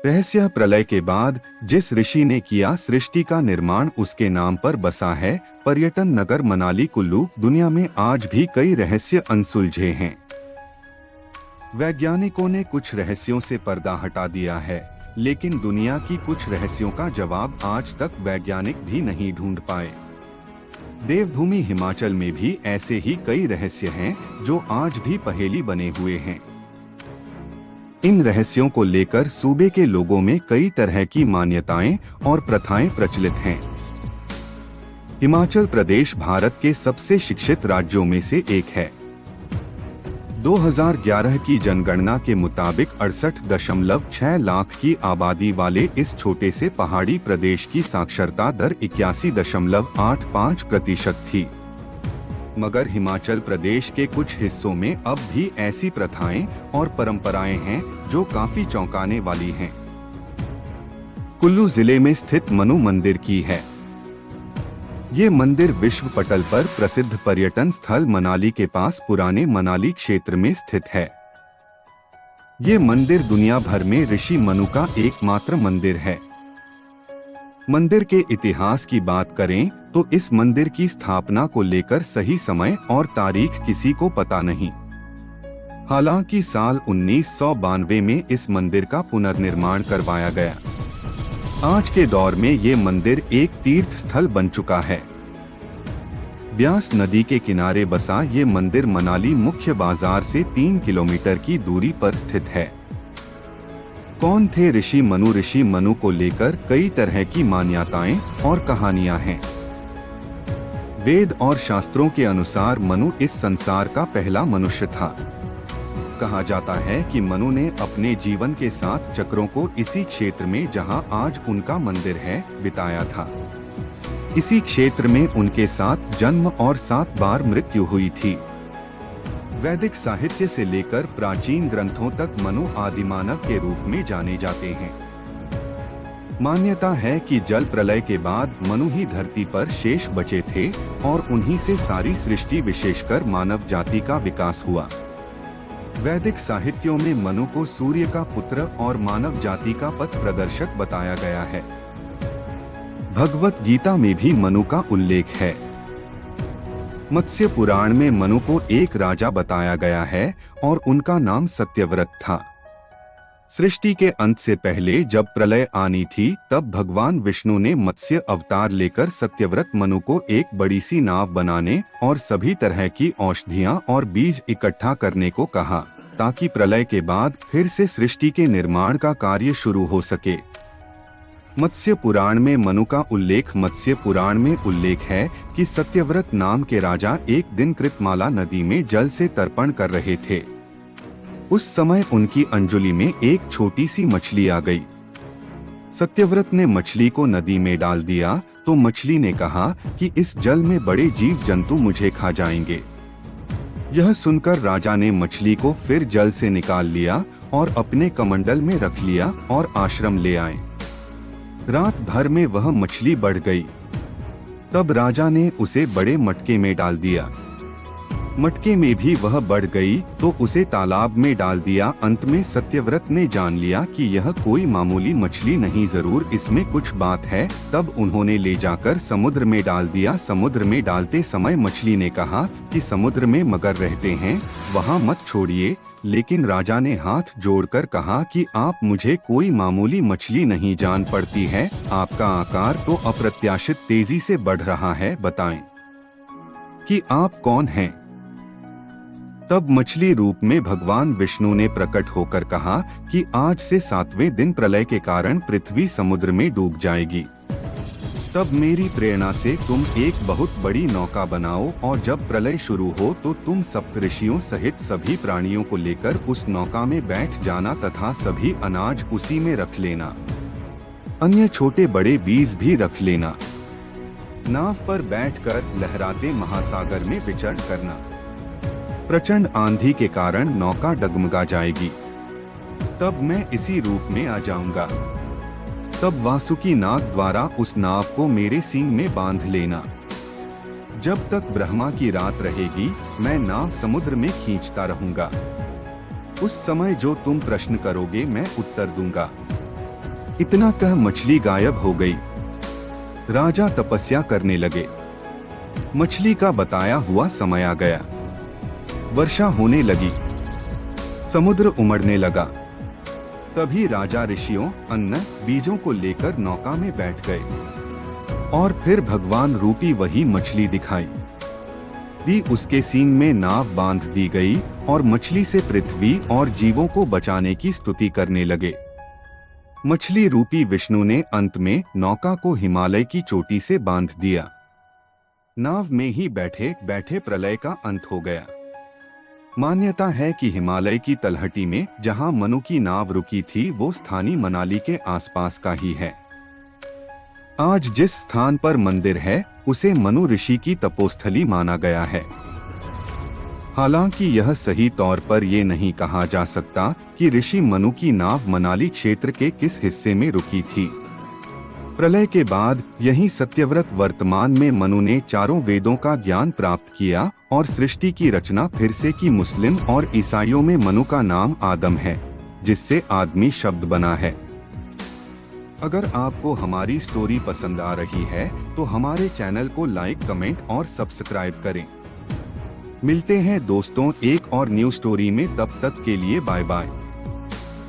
रहस्य प्रलय के बाद जिस ऋषि ने किया सृष्टि का निर्माण उसके नाम पर बसा है पर्यटन नगर मनाली कुल्लू। दुनिया में आज भी कई रहस्य अनसुलझे हैं। वैज्ञानिकों ने कुछ रहस्यों से पर्दा हटा दिया है, लेकिन दुनिया की कुछ रहस्यों का जवाब आज तक वैज्ञानिक भी नहीं ढूंढ पाए। देवभूमि हिमाचल में भी ऐसे ही कई रहस्य हैं जो आज भी पहेली बने हुए हैं। इन रहस्यों को लेकर सूबे के लोगों में कई तरह की मान्यताएं और प्रथाएं प्रचलित हैं। हिमाचल प्रदेश भारत के सबसे शिक्षित राज्यों में से एक है। 2011 की जनगणना के मुताबिक 68.6 लाख की आबादी वाले इस छोटे से पहाड़ी प्रदेश की साक्षरता दर 81.85% थी। मगर हिमाचल प्रदेश के कुछ हिस्सों में अब भी ऐसी प्रथाएं और परंपराएं हैं जो काफी चौंकाने वाली हैं। कुल्लू जिले में स्थित मनु मंदिर की है। ये मंदिर विश्व पटल पर प्रसिद्ध पर्यटन स्थल मनाली के पास पुराने मनाली क्षेत्र में स्थित है। ये मंदिर दुनिया भर में ऋषि मनु का एकमात्र मंदिर है। मंदिर के इतिहास की बात करें तो इस मंदिर की स्थापना को लेकर सही समय और तारीख किसी को पता नहीं। हालांकि साल 1992 में इस मंदिर का पुनर्निर्माण करवाया गया। आज के दौर में ये मंदिर एक तीर्थ स्थल बन चुका है। ब्यास नदी के किनारे बसा ये मंदिर मनाली मुख्य बाजार से 3 किलोमीटर की दूरी पर स्थित है। कौन थे ऋषि मनु? ऋषि मनु को लेकर कई तरह की मान्यताएं और कहानियां हैं। वेद और शास्त्रों के अनुसार मनु इस संसार का पहला मनुष्य था। कहा जाता है कि मनु ने अपने जीवन के 7 चक्रों को इसी क्षेत्र में, जहां आज उनका मंदिर है, बिताया था। इसी क्षेत्र में उनके 7 जन्म और 7 बार मृत्यु हुई थी। वैदिक साहित्य से लेकर प्राचीन ग्रंथों तक मनु आदिमानव के रूप में जाने जाते हैं। मान्यता है कि जल प्रलय के बाद मनु ही धरती पर शेष बचे थे और उन्हीं से सारी सृष्टि विशेषकर मानव जाति का विकास हुआ। वैदिक साहित्यों में मनु को सूर्य का पुत्र और मानव जाति का पथ प्रदर्शक बताया गया है। भगवत गीता में भी मनु का उल्लेख है। मत्स्य पुराण में मनु को एक राजा बताया गया है और उनका नाम सत्यव्रत था। सृष्टि के अंत से पहले जब प्रलय आनी थी, तब भगवान विष्णु ने मत्स्य अवतार लेकर सत्यव्रत मनु को एक बड़ी सी नाव बनाने और सभी तरह की औषधियां और बीज इकट्ठा करने को कहा, ताकि प्रलय के बाद फिर से सृष्टि के निर्माण का कार्य शुरू हो सके। मत्स्य पुराण में मनु का उल्लेख मत्स्य पुराण में उल्लेख है कि सत्यव्रत नाम के राजा एक दिन कृतमाला नदी में जल से तर्पण कर रहे थे। उस समय उनकी अंजुलि में एक छोटी सी मछली आ गई। सत्यव्रत ने मछली को नदी में डाल दिया तो मछली ने कहा कि इस जल में बड़े जीव जंतु मुझे खा जाएंगे। यह सुनकर राजा ने मछली को फिर जल से निकाल लिया और अपने कमंडल में रख लिया और आश्रम ले आए। रात भर में वह मछली बढ़ गई। तब राजा ने उसे बड़े मटके में डाल दिया। मटके में भी वह बढ़ गई तो उसे तालाब में डाल दिया। अंत में सत्यव्रत ने जान लिया कि यह कोई मामूली मछली नहीं, जरूर इसमें कुछ बात है। तब उन्होंने ले जाकर समुद्र में डाल दिया। समुद्र में डालते समय मछली ने कहा कि समुद्र में मगर रहते हैं, वहां मत छोड़िए। लेकिन राजा ने हाथ जोड़कर कहा कि आप मुझे कोई मामूली मछली नहीं जान पड़ती है, आपका आकार तो अप्रत्याशित तेजी से बढ़ रहा है, बताएं कि आप कौन हैं। तब मछली रूप में भगवान विष्णु ने प्रकट होकर कहा कि आज से 7वें दिन प्रलय के कारण पृथ्वी समुद्र में डूब जाएगी। तब मेरी प्रेरणा से तुम एक बहुत बड़ी नौका बनाओ और जब प्रलय शुरू हो तो तुम सप्तऋषियों सहित सभी प्राणियों को लेकर उस नौका में बैठ जाना तथा सभी अनाज उसी में रख लेना। अन्य छोटे बड़े बीज भी रख लेना। नाव पर बैठकर लहराते महासागर में विचरण करना। प्रचंड आंधी के कारण नौका डगमगा जाएगी। तब मैं इसी रूप में आ जाऊंगा। तब वासुकी नाग द्वारा उस नाव को मेरे सींग में बांध लेना। जब तक ब्रह्मा की रात रहेगी मैं नाव समुद्र में खींचता रहूंगा। उस समय जो तुम प्रश्न करोगे मैं उत्तर दूंगा। इतना कह मछली गायब हो गई। राजा तपस्या करने लगे। मछली का बताया हुआ समय आ गया। वर्षा होने लगी, समुद्र उमड़ने लगा। तभी राजा ऋषियों, अन्न, बीजों को लेकर नौका में बैठ गए और फिर भगवान रूपी वही मछली दिखाई दी। उसके सींग में नाव बांध दी गई और मछली से पृथ्वी और जीवों को बचाने की स्तुति करने लगे। मछली रूपी विष्णु ने अंत में नौका को हिमालय की चोटी से बांध दिया। नाव में ही बैठे बैठे प्रलय का अंत हो गया। मान्यता है कि हिमालय की तलहटी में जहां मनु की नाव रुकी थी वो स्थानीय मनाली के आसपास का ही है। आज जिस स्थान पर मंदिर है उसे मनु ऋषि की तपोस्थली माना गया है। हालांकि यह सही तौर पर ये नहीं कहा जा सकता कि ऋषि मनु की नाव मनाली क्षेत्र के किस हिस्से में रुकी थी। प्रलय के बाद यही सत्यव्रत वर्तमान में मनु ने चारों वेदों का ज्ञान प्राप्त किया और सृष्टि की रचना फिर से की। मुस्लिम और ईसाइयों में मनु का नाम आदम है, जिससे आदमी शब्द बना है। अगर आपको हमारी स्टोरी पसंद आ रही है तो हमारे चैनल को लाइक, कमेंट और सब्सक्राइब करें। मिलते हैं दोस्तों एक और न्यू स्टोरी में, तब तक के लिए बाय बाय।